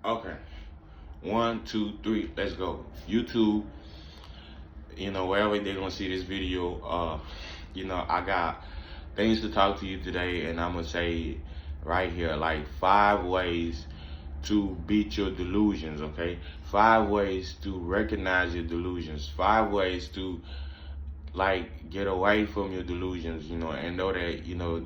Okay. 1, 2, 3. Let's go. YouTube. Wherever they're gonna see this video. I got things to talk to you today, and I'm gonna say right here, like 5 ways to beat your delusions. Okay, 5 ways to recognize your delusions. 5 ways to get away from your delusions. And know that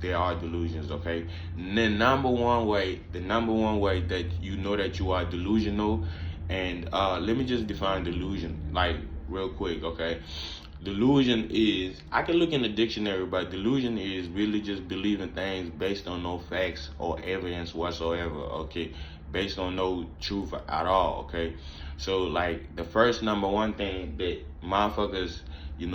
there are delusions. Okay, and the number one way that you know that you are delusional, and let me just define delusion real quick. Okay, delusion is, I can look in the dictionary, but delusion is really just believing things based on no facts or evidence whatsoever. Okay, based on no truth at all. Okay, so the first number one thing that motherfuckers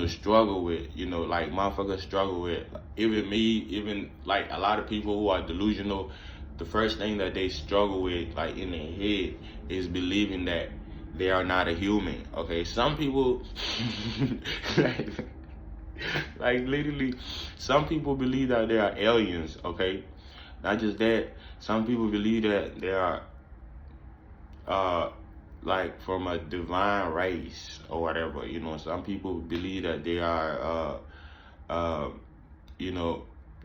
struggle with, motherfuckers struggle with, even me, even a lot of people who are delusional, the first thing that they struggle with in their head is believing that they are not a human. Okay, some people literally, some people believe that they are aliens. Okay, not just that, some people believe that they are from a divine race or whatever. Some people believe that they are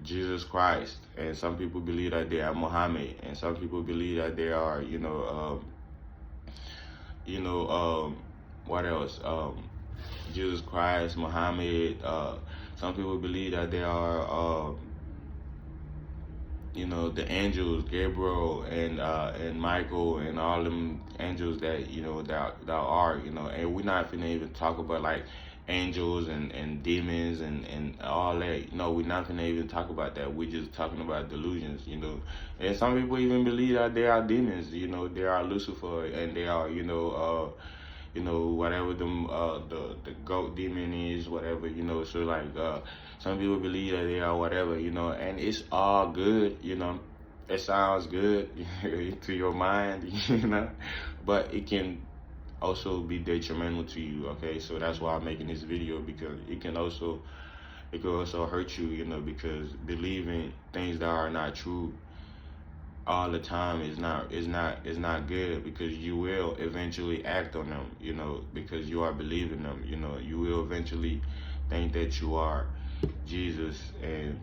Jesus Christ, and some people believe that they are Muhammad, and some people believe that they are what else? Jesus Christ, Muhammad. Some people believe that they are the angels, Gabriel and Michael, and all them angels that that are, and we're not finna even talk about angels and demons and all that. No, we're not finna even talk about that. We're just talking about delusions. And some people even believe that they are demons. They are Lucifer, and they are whatever them the goat demon is, whatever. So some people believe that they are whatever, and it's all good. It sounds good to your mind, but it can also be detrimental to you. Okay, so that's why I'm making this video, because it could also hurt you, because believing things that are not true all the time is not good, because you will eventually act on them, because you are believing them. You will eventually think that you are Jesus, and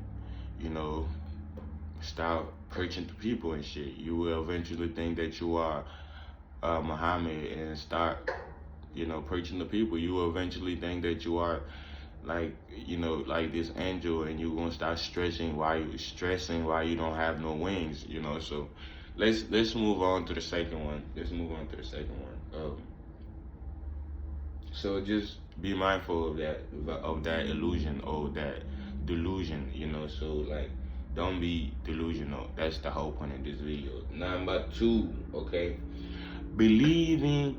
stop preaching to people and shit. You will eventually think that you are Muhammad, and start preaching to people. You will eventually think that you are this angel, and you're gonna start stressing why you don't have no wings. So let's move on to the second one. So just be mindful of that illusion or that delusion. So don't be delusional. That's the whole point of this video. Number 2, okay, believing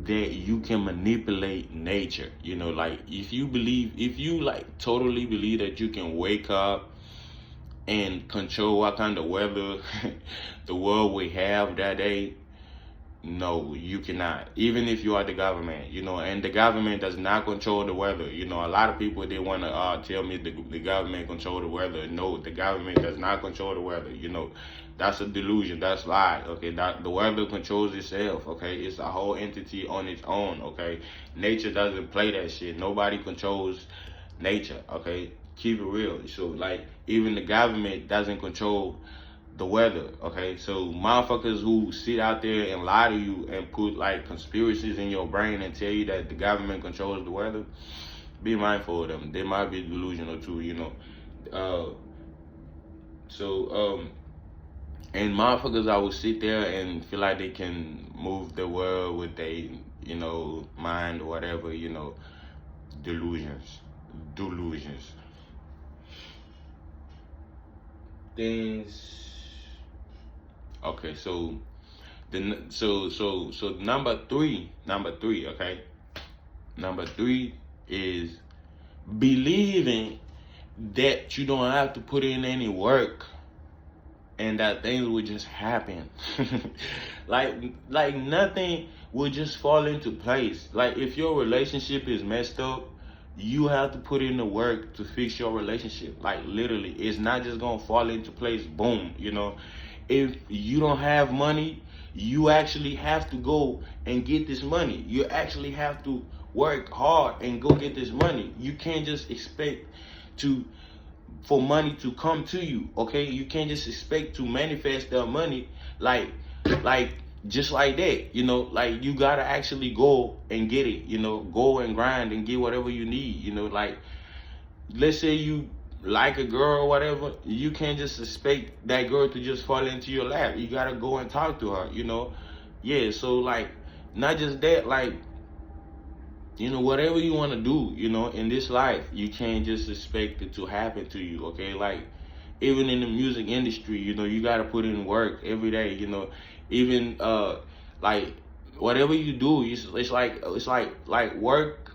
that you can manipulate nature. If you totally believe that you can wake up and control what kind of weather the world will have that day, no, you cannot. Even if you are the government, and the government does not control the weather. A lot of people, they want to tell me the government control the weather. No, the government does not control the weather. That's a delusion. That's lie. Okay, the weather controls itself. Okay, it's a whole entity on its own. Okay, nature doesn't play that shit. Nobody controls nature. Okay, keep it real. So even the government doesn't control the weather. Okay, so motherfuckers who sit out there and lie to you and put conspiracies in your brain and tell you that the government controls the weather, be mindful of them. They might be delusional too. And motherfuckers always sit there and feel like they can move the world with their mind or whatever. Delusions. Things. Okay, so number three, okay? Number 3 is believing that you don't have to put in any work and that things will just happen. Nothing will just fall into place. If your relationship is messed up, you have to put in the work to fix your relationship. Literally, it's not just gonna fall into place, boom. If you don't have money, you actually have to go and get this money. You actually have to work hard and go get this money. You can't just expect to for money to come to you. Okay, you can't just expect to manifest that money like like just like that. Like you gotta actually go and get it. Go and grind and get whatever you need. Like let's say you like a girl or whatever, you can't just expect that girl to just fall into your lap. You gotta go and talk to her. Yeah, so like not just that, like whatever you want to do, in this life, you can't just expect it to happen to you. Okay, like even in the music industry, you gotta put in work every day. Even like whatever you do, it's like work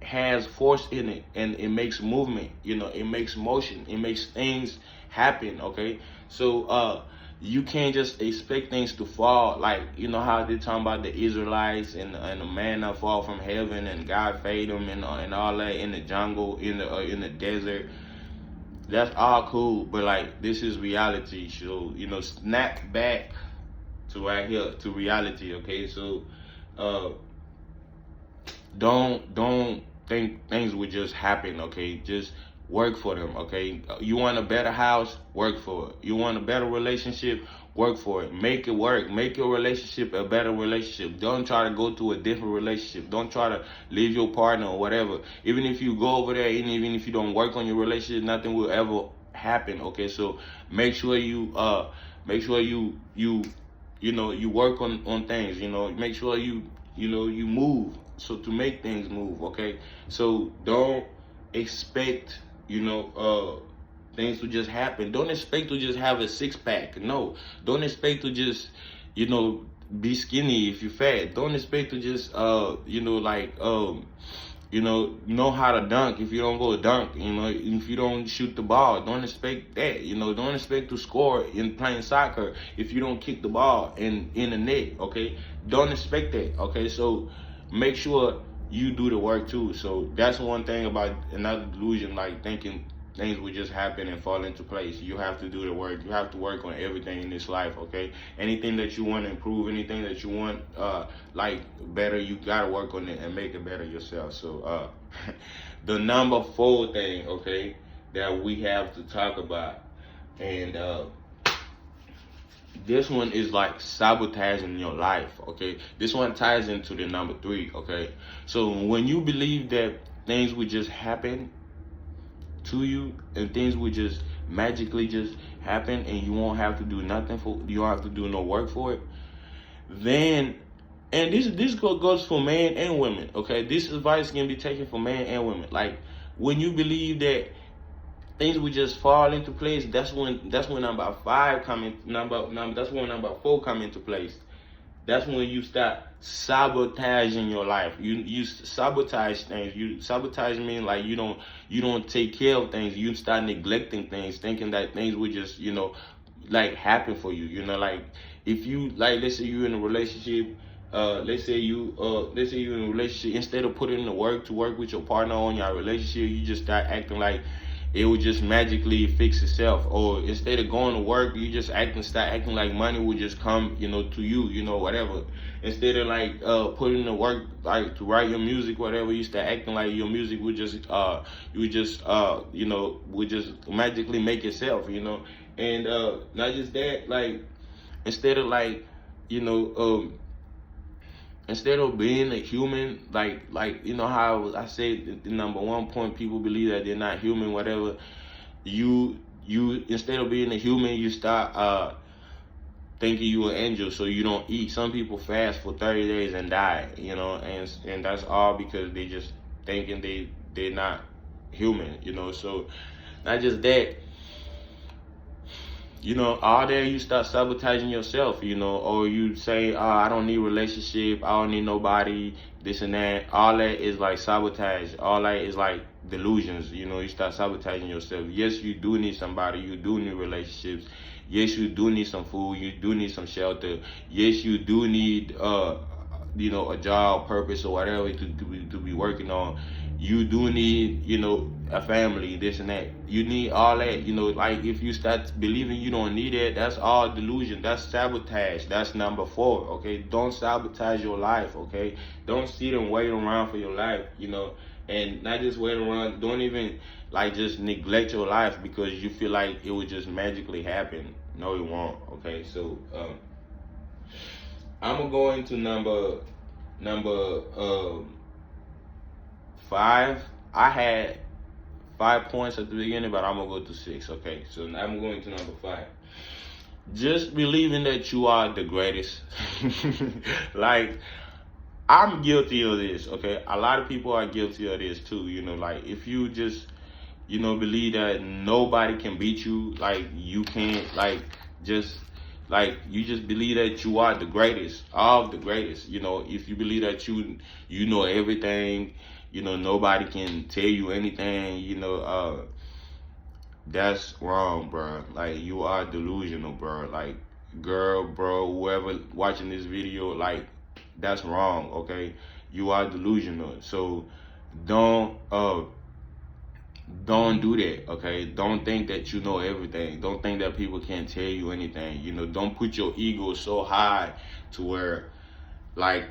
has force in it, and it makes movement. It makes motion, it makes things happen. Okay, so you can't just expect things to fall, like how they're talking about the Israelites and the manna fall from heaven and God fed them and all that in the jungle, in the desert. That's all cool, but like this is reality. So snap back to right here to reality. Okay, so don't think things would just happen. Okay, just work for them. Okay, you want a better house, work for it. You want a better relationship, work for it. Make it work. Make your relationship a better relationship. Don't try to go to a different relationship. Don't try to leave your partner or whatever. Even if you go over there, and even if you don't work on your relationship, nothing will ever happen. Okay, so make sure you you work on things. Make sure you move, so to make things move. Okay, so don't expect things to just happen. Don't expect to just have a six-pack. No, don't expect to just be skinny if you're fat. Don't expect to just know how to dunk if you don't go dunk. If you don't shoot the ball, don't expect that. Don't expect to score in playing soccer if you don't kick the ball in the net. Okay, don't expect that. Okay, so make sure you do the work too. So that's one thing about another delusion, like thinking things will just happen and fall into place. You have to do the work. You have to work on everything in this life. Okay, anything that you want to improve, anything that you want like better, you gotta work on it and make it better yourself. So the number 4 thing, okay, that we have to talk about, and this one is like sabotaging your life. Okay, this one ties into the number 3. Okay, so when you believe that things would just happen to you and things would just magically just happen and you won't have to do nothing for, you don't have to do no work for it, then, and this goes for men and women. Okay, this advice can be taken for men and women. Like when you believe that things would just fall into place, that's when number 5 come in, that's when number 4 come into place. That's when you start sabotaging your life. You sabotage things. You sabotage mean like you don't take care of things. You start neglecting things, thinking that things would just like happen for you. Like if you, like, let's say you're in a relationship. Let's say you're in a relationship. Instead of putting in the work to work with your partner on your relationship, you just start acting like it would just magically fix itself. Or instead of going to work, you just start acting like money would just come, to you, whatever. Instead of like putting in the work like to write your music, whatever, you start acting like your music would just would just magically make itself, And not just that, like instead of like, instead of being a human, like how I said the number 1 point, people believe that they're not human, whatever. You instead of being a human, you start thinking you an angel, so you don't eat. Some people fast for 30 days and die, and that's all because they just thinking they're not human, So not just that. All there you start sabotaging yourself, or you say, oh, I don't need a relationship, I don't need nobody, this and that. All that is like sabotage. All that is like delusions, you start sabotaging yourself. Yes, you do need somebody, you do need relationships. Yes, you do need some food, you do need some shelter. Yes, you do need a job purpose or whatever to be working on. You do need, a family, this and that. You need all that, like if you start believing you don't need it, that's all delusion. That's sabotage. That's number 4. Okay, don't sabotage your life. Okay, don't sit and wait around for your life, and not just wait around. Don't even like just neglect your life because you feel like it would just magically happen. No, it won't. Okay, so I'm gonna go into number 5. I had 5 points at the beginning, but I'm gonna go to 6. Okay, so now I'm going to number 5. Just believing that you are the greatest. Like, I'm guilty of this. Okay, a lot of people are guilty of this too. Like if you just believe that nobody can beat you, like you can't, like you just believe that you are the greatest of the greatest. If you believe that you know everything, nobody can tell you anything, that's wrong, bro. Like you are delusional, bro. Like girl, bro, whoever watching this video, like that's wrong, okay? You are delusional. So don't do that, okay? Don't think that you know everything. Don't think that people can't tell you anything. Don't put your ego so high to where like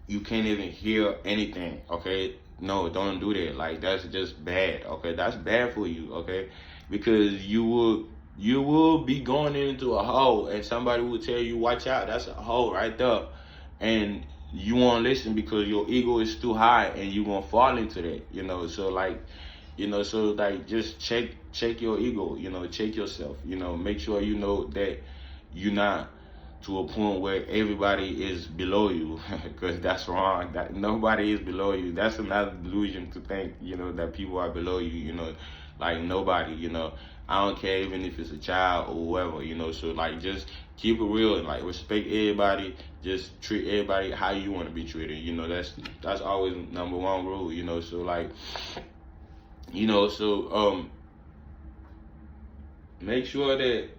you can't even hear anything, okay? No, don't do that. Like that's just bad, okay? That's bad for you, okay? Because you will be going into a hole and somebody will tell you, watch out, that's a hole right there. And you won't listen because your ego is too high and you won't fall into that, so like just check your ego, check yourself, make sure that you're not to a point where everybody is below you, because that's wrong. That nobody is below you. That's another delusion to think, that people are below you, like nobody, I don't care even if it's a child or whoever, so like just keep it real and like respect everybody. Just treat everybody how you want to be treated. That's always number 1 rule. So like, make sure that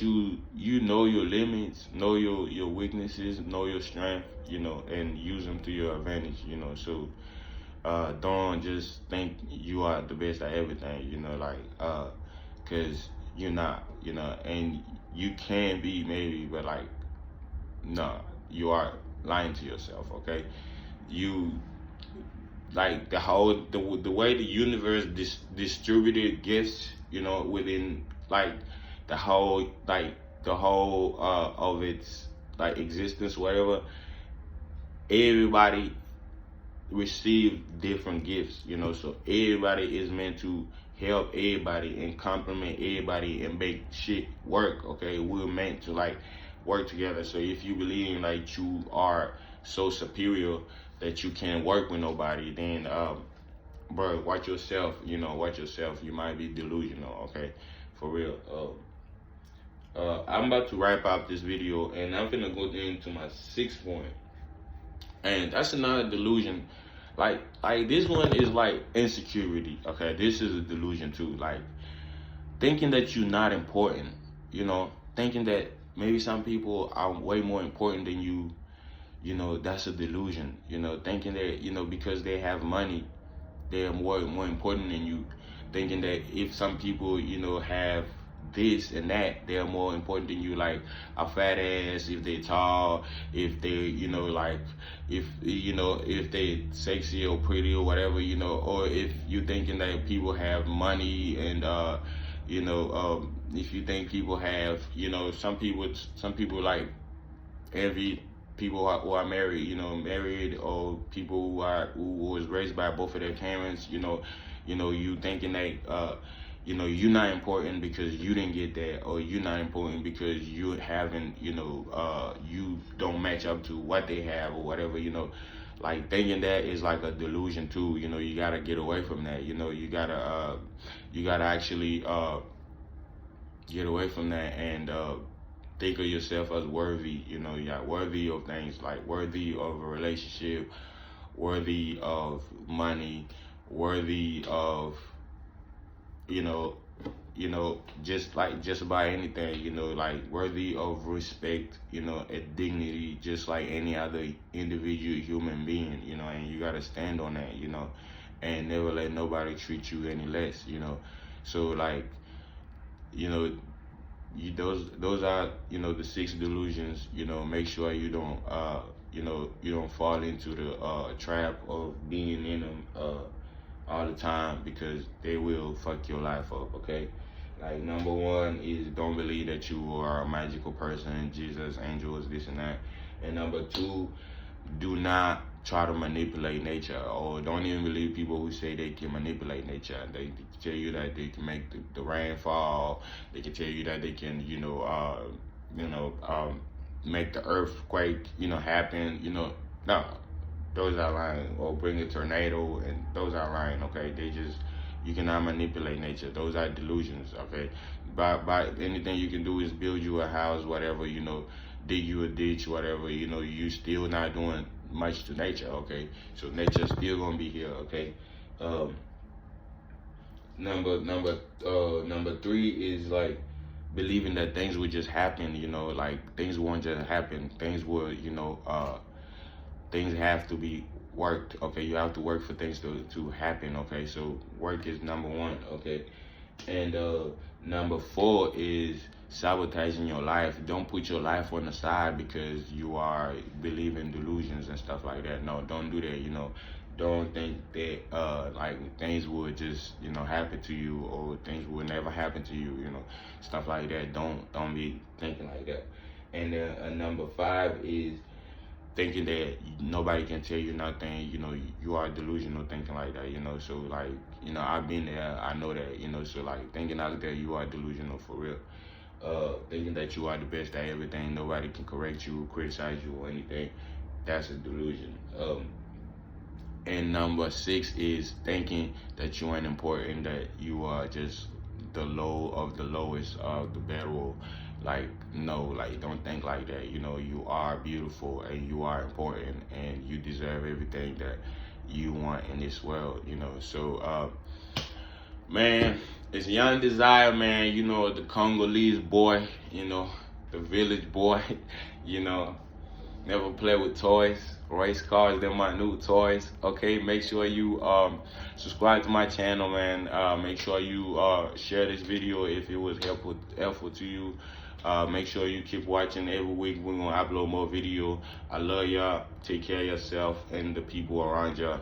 you know your limits, know your weaknesses, know your strength, and use them to your advantage. So don't just think you are the best at everything, because you're not, and you can be maybe, but like, no, you are lying to yourself, okay? You, like the way the universe distributed gifts, within like the whole of its like existence, whatever, everybody receive different gifts, so everybody is meant to help everybody and complement everybody and make shit work, okay? We're meant to like work together. So if you believe in like you are so superior that you can't work with nobody, then bro, watch yourself, watch yourself. You might be delusional, okay? For real. I'm about to wrap up this video and I'm gonna go into my 6th point. And that's another delusion. Like this one is like insecurity, okay? This is a delusion too. Like thinking that you're not important, thinking that maybe some people are way more important than you, that's a delusion. Thinking that, because they have money, they're more important than you. Thinking that if some people, have this and that, they're more important than you, like a fat ass, if they tall, if they, like, if they sexy or pretty or whatever, or if you thinking that people have money and, if you think people have, some people like envy people who are married, married, or people who was raised by both of their parents, you thinking that, you're not important because you didn't get that, or you're not important because you haven't, you don't match up to what they have or whatever, like thinking that is like a delusion too. You gotta get away from that. You gotta actually get away from that and think of yourself as worthy. You got worthy of things, like worthy of a relationship, worthy of money, worthy of you know, just about anything, you know, like worthy of respect, you know, and dignity, just like any other individual human being, you know, and you gotta stand on that, you know, and never let nobody treat you any less, you know. So like, you know, those are, you know, the 6 delusions. You know, make sure you don't you know, you don't fall into the trap of being in them all the time, because they will fuck your life up, okay? Like, number one is don't believe that you are a magical person, Jesus, angels, this and that. And number two, do not try to manipulate nature, or don't even believe people who say they can manipulate nature. They tell you that they can make the rain fall. They can tell you that they can, you know, make the earthquake, you know, happen. You know, no, those are lying. Or bring a tornado, and those are lying. Okay, they just, you cannot manipulate nature. Those are delusions. Okay, by anything you can do is build you a house, whatever, you know, dig you a ditch, whatever, you know, you still not doing much to nature. Okay, so nature still gonna be here. Okay, um, number three is like believing that things would just happen. You know, like things won't just happen. Things will, you know, things have to be worked. Okay, you have to work for things to happen. Okay, so work is number one. Okay, and number four is sabotaging your life. Don't put your life on the side because you are believing delusions and stuff like that. No, don't do that. You know, don't think that like things would just, you know, happen to you, or things would never happen to you. You know, stuff like that. Don't be thinking like that. And number five is thinking that nobody can tell you nothing. You know, you are delusional thinking like that. You know, so like, you know, I've been there, I know that. You know, so like thinking like that, you are delusional for real. Thinking that you are the best at everything, nobody can correct you, criticize you, or anything, that's a delusion. And number six is thinking that you ain't important, that you are just the low of the lowest of the bedroll. Like, no, like, don't think like that. You know, you are beautiful, and you are important, and you deserve everything that you want in this world, you know. So man, it's Young Desire, man, you know, the Congolese boy, you know, the village boy. You know, never play with toys. Race cars, they're my new toys. Okay, make sure you subscribe to my channel, man. Make sure you share this video if it was helpful to you. Make sure you keep watching. Every week we're gonna upload more video. I love y'all. Take care of yourself and the people around y'all.